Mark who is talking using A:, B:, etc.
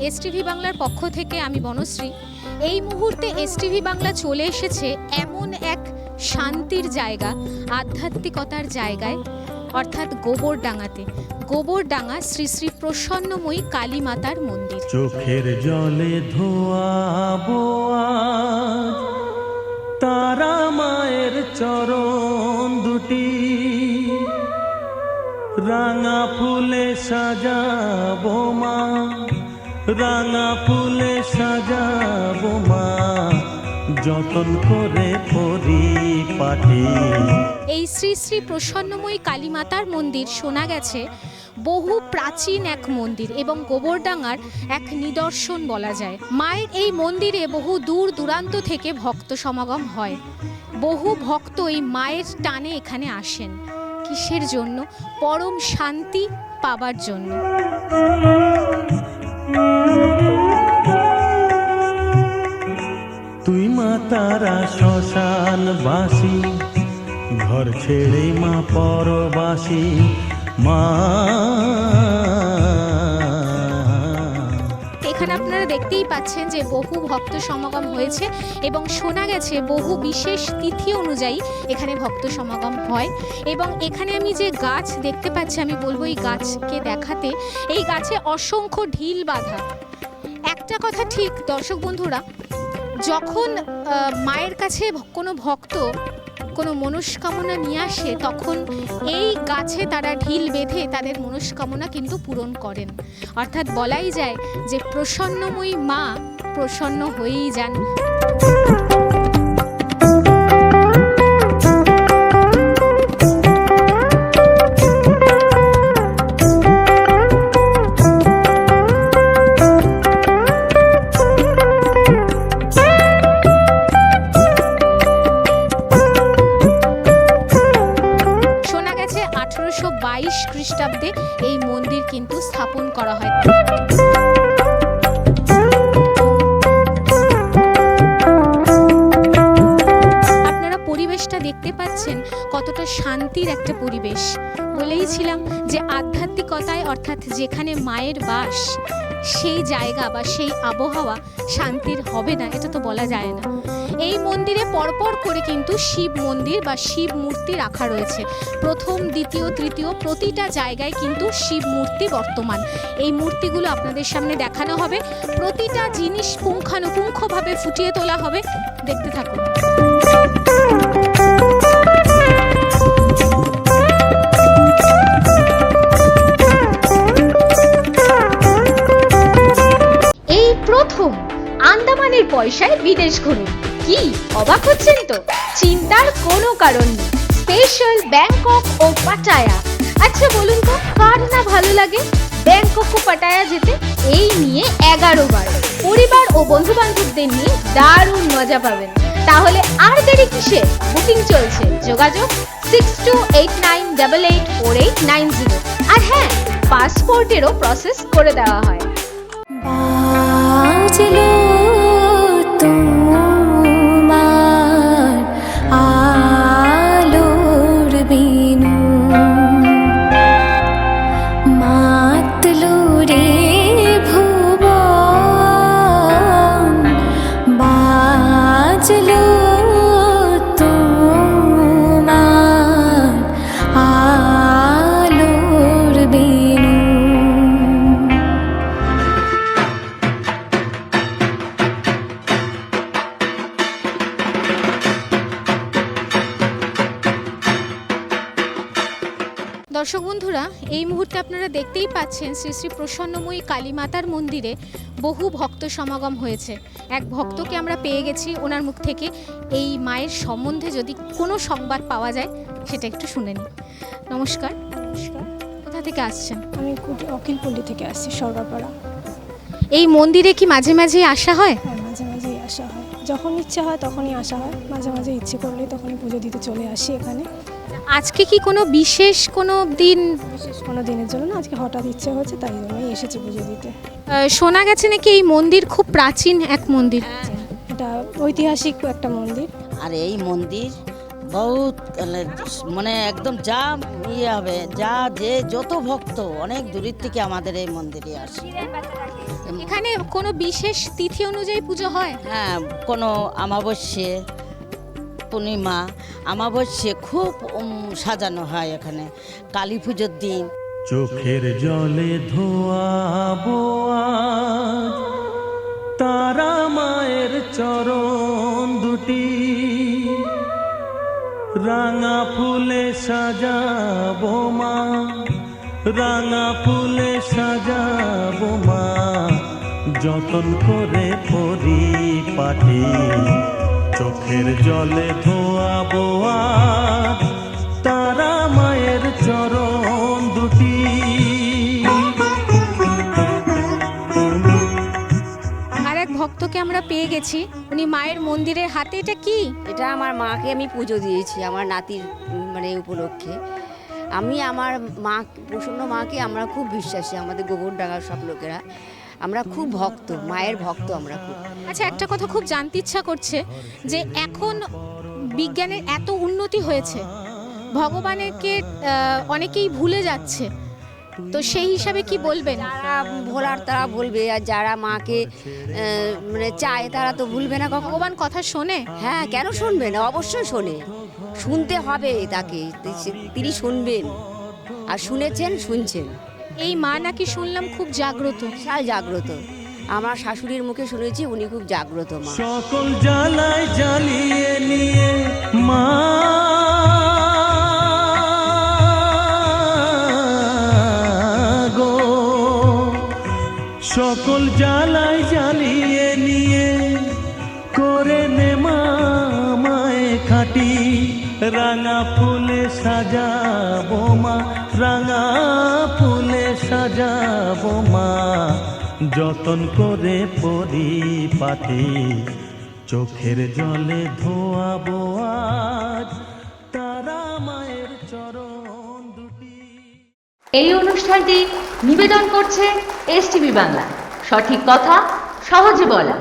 A: STV বাংলার পক্ষ থেকে আমি বনশ্রী। এই মুহূর্তে এসটিভি বাংলা চলে এসেছে এমন এক শান্তির জায়গা, আধ্যাত্মিকতার জায়গায়, অর্থাৎ গোবরডাঙ্গাতে। গোবরডাঙ্গা শ্রী শ্রী প্রসন্নময়ী কালী মাতার মন্দির।
B: চোখের জলে ধোয়াবো আজ তারা মায়ের চরণ দুটি, রাঙা ফুলে সাজাবো মা, রাঙা ফুলে সাজাবো মা, যতন করে পরিপাটি।
A: এই শ্রী শ্রী প্রসন্নময়ী কালী মাতার মন্দির শোনা গেছে বহু প্রাচীন এক মন্দির এবং গোবরডাঙ্গার এক নিদর্শন বলা যায়। মায়ের এই মন্দিরে বহু দূর দূরান্ত থেকে ভক্ত সমাগম হয়। বহু ভক্ত এই মায়ের টানে এখানে আসেন। কিসের জন্য? পরম শান্তি পাবার জন্য।
B: তুই মা তারা শ্মশানবাসী, ঘর ছেড়ে মা পরবাসী মা।
A: এখানে আপনারা দেখতেই পাচ্ছেন যে বহু ভক্ত সমাগম হয়েছে এবং শোনা গেছে বহু বিশেষ তিথি অনুযায়ী এখানে ভক্ত সমাগম হয়। এবং এখানে আমি যে গাছ দেখতে পাচ্ছি, আমি বলবো এই গাছকে দেখাতে, এই গাছে অসংখ্য ঢিল বাঁধা। একটা কথা ঠিক দর্শক বন্ধুরা, যখন মায়ের কাছে কোনো ভক্ত কোনো মনস্কামনা নিয়ে আসে, তখন এই গাছে তারা ঢিল বেঁধে তাদের মনস্কামনা কিন্তু পূরণ করেন। অর্থাৎ বলাই যায় যে প্রসন্নময়ী মা প্রসন্ন হয়েই যান। খ্রিস্টাব্দে এই মন্দির কিন্তু স্থাপন করা হয়। আপনারা পরিবেশটা দেখতে পাচ্ছেন কতটা শান্তির একটা পরিবেশ। বলেইছিলাম যে আধ্যাত্মিকতায়, অর্থাৎ যেখানে মায়ের বাস, সেই জায়গা বা সেই আবহাওয়া শান্তির হবে না, এটা তো বলা যায় না। এই মন্দিরে পরপর করে কিন্তু শিব মন্দির বা শিব মূর্তি রাখা রয়েছে। প্রথম, দ্বিতীয়, তৃতীয় প্রতিটা জায়গায় কিন্তু শিব মূর্তি বর্তমান। এই মূর্তিগুলো আপনাদের সামনে দেখানো হবে, প্রতিটা জিনিস পুঙ্খানুপুঙ্খভাবে ফুটিয়ে তোলা হবে। দেখতে থাকুন। এই প্রথম আন্দামানের পয়সায় বিদেশ ঘুরুন। কি অবাক হচ্ছেন তো? চিন্তার কোনো কারণ নেই। স্পেশাল ব্যাংকক ও পাটায়া। আচ্ছা বলুন তো, কার না ভালো লাগে ব্যাংকক ও পাটায়া যেতে? এই নিয়ে 11 বার পরিবার ও বন্ধু বান্ধবদের নিয়ে দারুণ মজা পাবেন। তাহলে আর দেরি কিসে? বুকিং চলছে, যোগাযোগ 6289884890। আর হ্যাঁ, পাসপোর্টেরও প্রসেস করে দেওয়া হয়। দর্শক বন্ধুরা, এই মুহূর্তে আপনারা দেখতেই পাচ্ছেন শ্রী শ্রী প্রসন্নময়ী কালী মাতার মন্দিরে বহু ভক্ত সমাগম হয়েছে। এক ভক্তকে আমরা পেয়ে গেছি, ওনার মুখ থেকে এই মায়ের সম্বন্ধে যদি কোনো সংবাদ পাওয়া যায় সেটা একটু শুনে নিই। নমস্কার।
C: নমস্কার।
A: কোথা থেকে আসছেন?
C: আমি অকিলপল্লী থেকে আসছি, সরকারপাড়া।
A: এই মন্দিরে কি মাঝে মাঝেই আসা হয়?
C: হ্যাঁ, মাঝে মাঝেই আসা হয়। যখন ইচ্ছে হয় তখনই আসা হয়, মাঝে মাঝে ইচ্ছে করলে তখনই পুজো দিতে চলে আসি এখানে।
A: আজকে কি কোনো বিশেষ কোনো দিন?
C: বিশেষ কোনো দিনের জন্য না, আজকে হঠাৎ ইচ্ছে হচ্ছে, তাই জন্যই এসেছি পুজো দিতে।
A: শোনা গেছে নাকি এই মন্দির খুব প্রাচীন এক মন্দির।
C: এটা ঐতিহাসিক একটা মন্দির।
D: আর এই মন্দির বহুত মানে একদম যা হবে, যা যে যত ভক্ত অনেক দূরের থেকে আমাদের এই মন্দিরে আসে।
A: এখানে কোনো বিশেষ তিথি অনুযায়ী পুজো হয়?
D: হ্যাঁ, কোনো অমাবস্যে, পূর্ণিমা, অমাবস্যে খুব সাজানো হয় এখানে। কালী পুজোর দিন
B: চোখের জলে ধোয়াবো আজ তারা মায়ের চরণ দুটি, রাঙা ফুলে সাজাবো মা, রাঙা ফুলে সাজাবো মা, যতন করে পরিপাটি। চোখের জলে ধোয়াবো আজ তারা মায়ের চরণ দুটি।
A: আর এক ভক্তকে আমরা পেয়ে গেছি, উনি মায়ের মন্দিরের হাতে, এটা কি?
E: এটা আমার মাকে আমি পুজো দিয়েছি আমার নাতির মানে উপলক্ষে। আমি আমার মা প্রসন্ন মাকে আমরা খুব বিশ্বাসী, আমাদের গোবরডাঙ্গার সব লোকেরা আমরা খুব ভক্ত, মায়ের ভক্ত আমরা খুব।
A: আচ্ছা, একটা কথা খুব জানতে ইচ্ছা করছে যে এখন বিজ্ঞানের এত উন্নতি হয়েছে, ভগবানকে অনেকেই ভুলে যাচ্ছে, তো সেই হিসাবে কি বলবেন?
E: যারা ভোলার তারা বলবে, আর যারা মাকে মানে চায় তারা তো ভুলবে না কখনো।
A: ভগবান কথা শোনে?
E: হ্যাঁ, কেন শুনবে না, অবশ্যই শোনে, শুনতে হবে তাকে, তিনি শুনবেন, আর শুনেছেন, শুনছেন।
A: এই মা নাকি শুনলাম খুব জাগ্রত।
E: বিশাল জাগ্রত, আমার শাশুড়ির মুখে শুনেছি উনি খুব জাগ্রত মা।
B: সকল জ্বালায় জ্বালিয়ে নিয়ে মা গো, সকল জ্বালায় জ্বালিয়ে নিয়ে করে নে মা মায়ে খাটি, রাঙা ফুলে সাজাবো মা, রাঙা ফুলে সাজাবো মা, যতন করে পরিপাটি। চোখের জলে ধোয়াবো আজ তারা মায়ের চরণ দুটি।
F: এই অনুষ্ঠানটি নিবেদন করছে এসটিভি বাংলা। সঠিক কথা সহজে বলা।